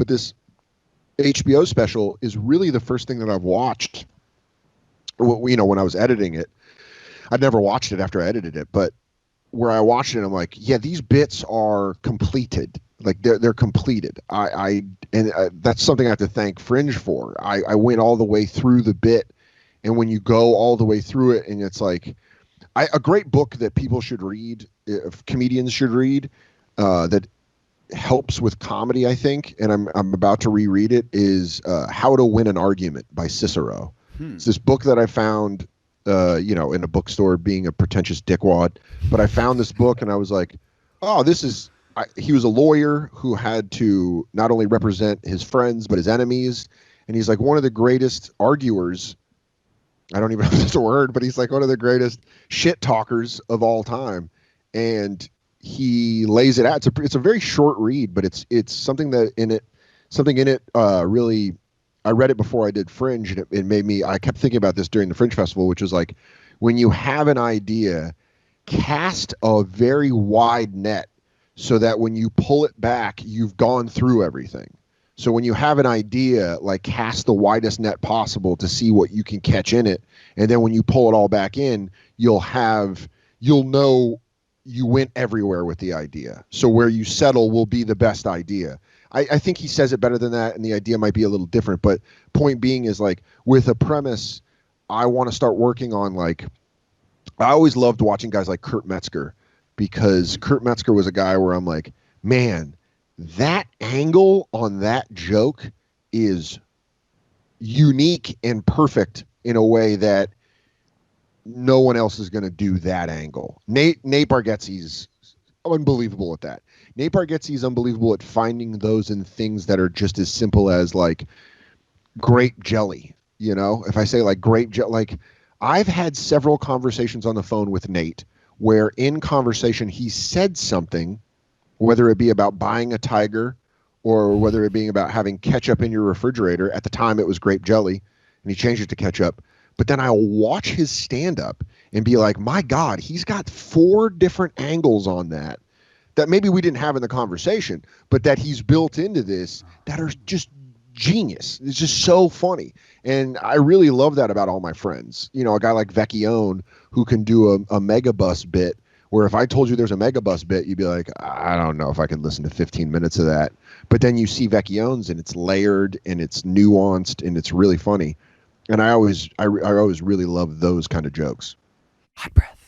But this HBO special is really the first thing that I've watched. You know, when I was editing it, I'd never watched it after I edited it, but where I watched it, I'm like, yeah, these bits are completed. Like they're completed. That's something I have to thank Fringe for. I went all the way through the bit, and when you go all the way through it, and it's like a great book that people should read, comedians should read, that helps with comedy, I think, and I'm about to reread it, is How to Win an Argument by Cicero. It's this book that I found, you know, in a bookstore, being a pretentious dickwad. But I found this book and I was like, oh, this is. He was a lawyer who had to not only represent his friends but his enemies, and he's like one of the greatest arguers. I don't even know if that's a word, but he's like one of the greatest shit talkers of all time, and he lays it out. It's a very short read, but it's something that in it really. I read it before I did Fringe, and it made me. I kept thinking about this during the Fringe Festival, which was like, when you have an idea, cast a very wide net so that when you pull it back, you've gone through everything. So when you have an idea, like, cast the widest net possible to see what you can catch in it, and then when you pull it all back in, you'll know you went everywhere with the idea. So where you settle will be the best idea. I think he says it better than that, and the idea might be a little different. But point being is, like, with a premise, I want to start working on, like, I always loved watching guys like Kurt Metzger, because Kurt Metzger was a guy where I'm like, man, that angle on that joke is unique and perfect in a way that no one else is going to do that angle. Nate Bargatze's unbelievable at that. Nate Bargatze's unbelievable at finding those in things that are just as simple as, like, grape jelly. You know, if I say, like, grape jelly, like, I've had several conversations on the phone with Nate where in conversation he said something, whether it be about buying a tiger or whether it being about having ketchup in your refrigerator. At the time it was grape jelly, and he changed it to ketchup. But then I'll watch his stand-up and be like, my God, he's got 4 different angles on that maybe we didn't have in the conversation, but that he's built into this that are just genius. It's just so funny. And I really love that about all my friends. You know, a guy like Vecchione, who can do a megabus bit, where if I told you there's a megabus bit, you'd be like, I don't know if I can listen to 15 minutes of that. But then you see Vecchione's, and it's layered and it's nuanced and it's really funny. And I always really love those kind of jokes. Hot breath.